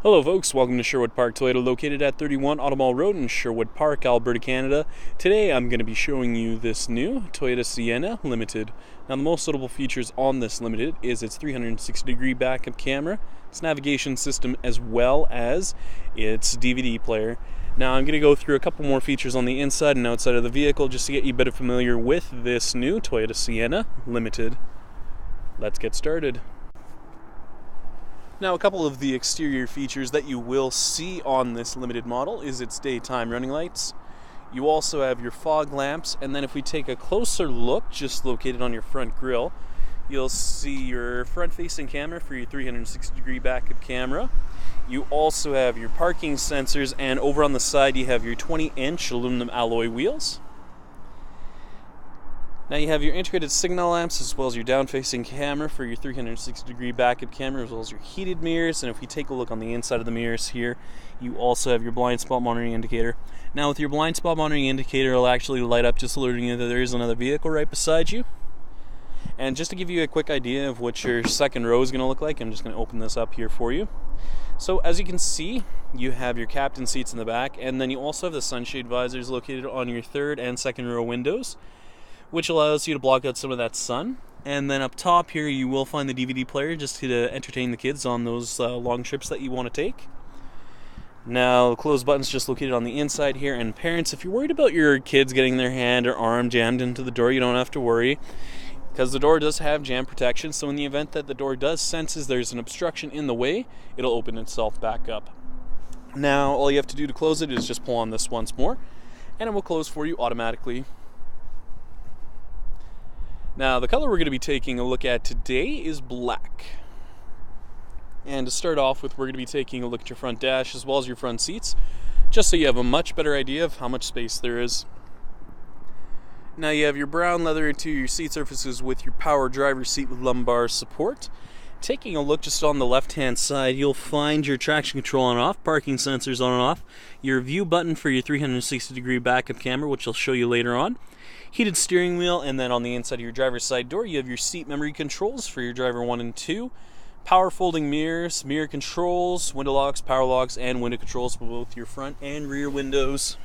Hello folks, welcome to Sherwood Park Toyota, located at 31 Automall Road in Sherwood Park, Alberta, Canada. Today I'm going to be showing you this new Toyota Sienna Limited. Now the most notable features on this Limited is its 360-degree backup camera, its navigation system, as well as its DVD player. Now I'm going to go through a couple more features on the inside and outside of the vehicle just to get you better familiar with this new Toyota Sienna Limited. Let's get started. Now, a couple of the exterior features that you will see on this limited model is its daytime running lights. You also have your fog lamps, and then if we take a closer look, just located on your front grille, you'll see your front-facing camera for your 360-degree backup camera. You also have your parking sensors, and over on the side you have your 20-inch aluminum alloy wheels. Now you have your integrated signal lamps as well as your down-facing camera for your 360-degree backup camera, as well as your heated mirrors. And if we take a look on the inside of the mirrors here, you also have your blind spot monitoring indicator. Now with your blind spot monitoring indicator, it'll actually light up just alerting you that there is another vehicle right beside you. And just to give you a quick idea of what your second row is going to look like, I'm just going to open this up here for you. So as you can see, you have your captain seats in the back, and then you also have the sunshade visors located on your third and second row windows, which allows you to block out some of that sun. And then up top here you will find the DVD player just to entertain the kids on those long trips that you want to take. Now the close button's just located on the inside here, and parents, if you're worried about your kids getting their hand or arm jammed into the door, you don't have to worry, because the door does have jam protection, so in the event that the door does senses there's an obstruction in the way, it'll open itself back up. Now all you have to do to close it is just pull on this once more, and it will close for you automatically. Now, the color we're going to be taking a look at today is black. And to start off with, we're going to be taking a look at your front dash as well as your front seats, just so you have a much better idea of how much space there is. Now, you have your brown leather interior seat surfaces with your power driver's seat with lumbar support. Taking a look just on the left-hand side, you'll find your traction control on and off, parking sensors on and off, your view button for your 360-degree backup camera, which I'll show you later on, heated steering wheel, and then on the inside of your driver's side door, you have your seat memory controls for your driver 1 and 2, power folding mirrors, mirror controls, window locks, power locks, and window controls for both your front and rear windows.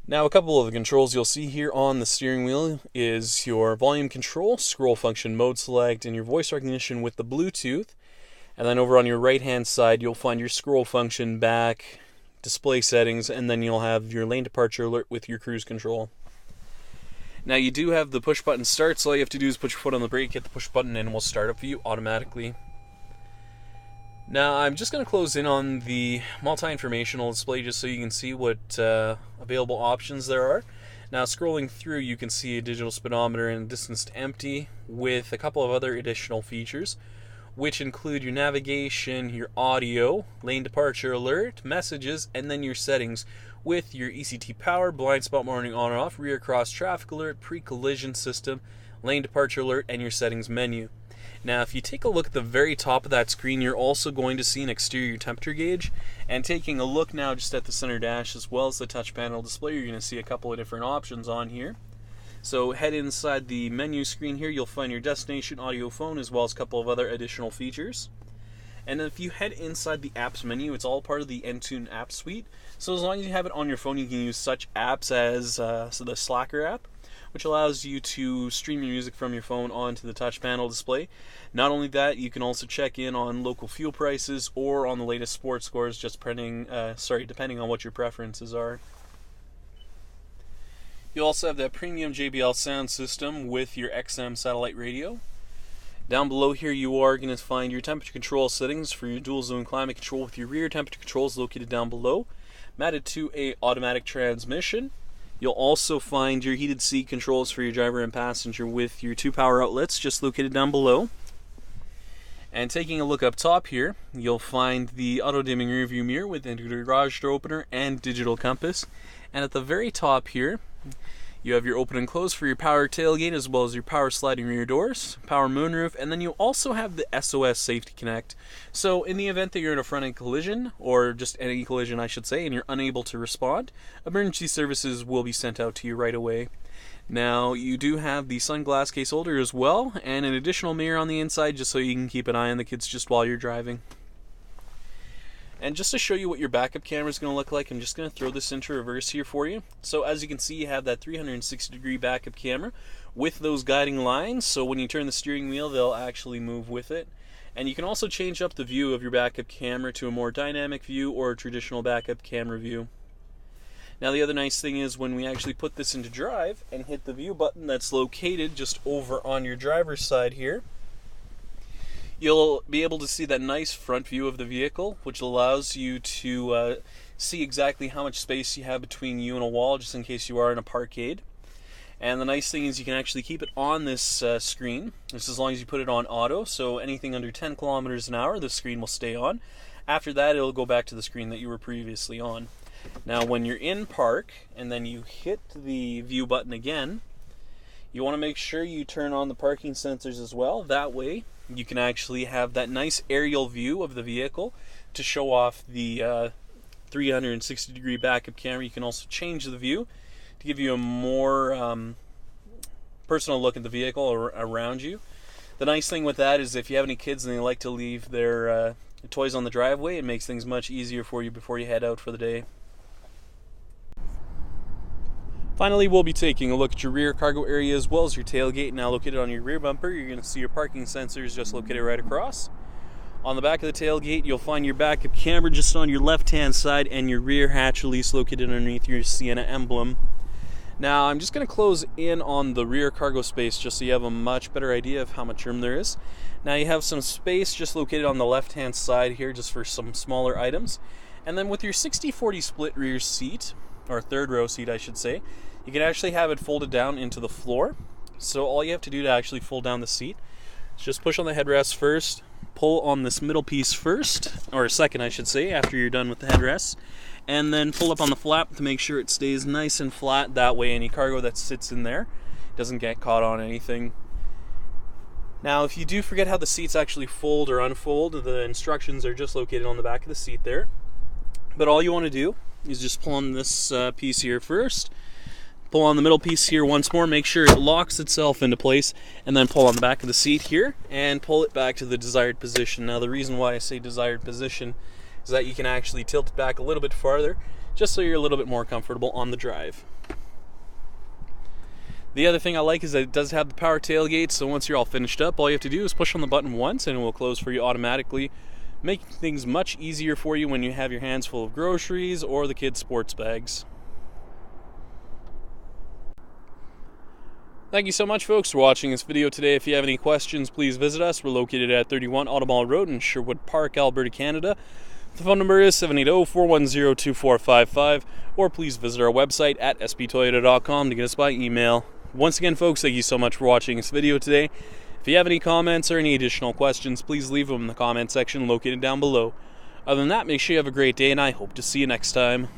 Now, a couple of the controls you'll see here on the steering wheel is your volume control, scroll function, mode select, and your voice recognition with the Bluetooth. And then over on your right-hand side, you'll find your scroll function, back, display settings, and then you'll have your lane departure alert with your cruise control. Now, you do have the push button start, so all you have to do is put your foot on the brake, hit the push button, and it will start up for you automatically. Now, I'm just going to close in on the multi-informational display just so you can see what available options there are. Now, scrolling through, you can see a digital speedometer and distance to empty with a couple of other additional features, which include your navigation, your audio, lane departure alert, messages, and then your settings with your ECT power, blind spot monitoring on and off, rear cross traffic alert, pre-collision system, lane departure alert, and your settings menu. Now, if you take a look at the very top of that screen, you're also going to see an exterior temperature gauge. And taking a look now just at the center dash as well as the touch panel display, you're going to see a couple of different options on here. So head inside the menu screen here, you'll find your destination audio phone as well as a couple of other additional features. And if you head inside the apps menu, it's all part of the Entune app suite. So as long as you have it on your phone, you can use such apps as the Slacker app, which allows you to stream your music from your phone onto the touch panel display. Not only that, you can also check in on local fuel prices or on the latest sports scores, just depending on what your preferences are. You also have that premium JBL sound system with your XM satellite radio. Down below here, you are going to find your temperature control settings for your dual zone climate control with your rear temperature controls located down below, matted to a automatic transmission. You'll also find your heated seat controls for your driver and passenger with your 2 power outlets just located down below. And taking a look up top here, you'll find the auto-dimming rearview mirror with integrated garage door opener and digital compass. And at the very top here, you have your open and close for your power tailgate as well as your power sliding rear doors, power moonroof, and then you also have the SOS Safety Connect. So in the event that you're in a front-end collision, or just any collision I should say, and you're unable to respond, emergency services will be sent out to you right away. Now, you do have the sunglass case holder as well, and an additional mirror on the inside just so you can keep an eye on the kids just while you're driving. And just to show you what your backup camera is going to look like, I'm just going to throw this into reverse here for you. So as you can see, you have that 360-degree backup camera with those guiding lines, so when you turn the steering wheel, they'll actually move with it. And you can also change up the view of your backup camera to a more dynamic view or a traditional backup camera view. Now the other nice thing is when we actually put this into drive and hit the view button that's located just over on your driver's side here, you'll be able to see that nice front view of the vehicle, which allows you to see exactly how much space you have between you and a wall, just in case you are in a parkade. And the nice thing is you can actually keep it on this screen, just as long as you put it on auto, so anything under 10 kilometers an hour, the screen will stay on. After that, it'll go back to the screen that you were previously on. Now when you're in park and then you hit the view button again, you want to make sure you turn on the parking sensors as well. That way you can actually have that nice aerial view of the vehicle to show off the 360-degree backup camera. You can also change the view to give you a more personal look at the vehicle around you. The nice thing with that is if you have any kids and they like to leave their toys on the driveway, it makes things much easier for you before you head out for the day. Finally, we'll be taking a look at your rear cargo area as well as your tailgate. Now located on your rear bumper, you're going to see your parking sensors just located right across. On the back of the tailgate, you'll find your backup camera just on your left-hand side and your rear hatch release located underneath your Sienna emblem. Now, I'm just going to close in on the rear cargo space just so you have a much better idea of how much room there is. Now, you have some space just located on the left-hand side here just for some smaller items. And then with your 60-40 split rear seat, or third row seat I should say, you can actually have it folded down into the floor. So all you have to do to actually fold down the seat is just push on the headrest first, pull on this middle piece first, or second I should say, after you're done with the headrest, and then pull up on the flap to make sure it stays nice and flat. That way any cargo that sits in there doesn't get caught on anything. Now if you do forget how the seats actually fold or unfold, the instructions are just located on the back of the seat there. But all you want to do is just pull on this piece here first, pull on the middle piece here once more, make sure it locks itself into place, and then pull on the back of the seat here and pull it back to the desired position. Now the reason why I say desired position is that you can actually tilt it back a little bit farther just so you're a little bit more comfortable on the drive. The other thing I like is that it does have the power tailgate, so once you're all finished up, all you have to do is push on the button once and it will close for you automatically, making things much easier for you when you have your hands full of groceries or the kids' sports bags. Thank you so much, folks, for watching this video today. If you have any questions, please visit us. We're located at 31 Automall Road in Sherwood Park, Alberta, Canada. The phone number is 780-410-2455, or please visit our website at sbtoyota.com to get us by email. Once again, folks, thank you so much for watching this video today. If you have any comments or any additional questions, please leave them in the comment section located down below. Other than that, make sure you have a great day, and I hope to see you next time.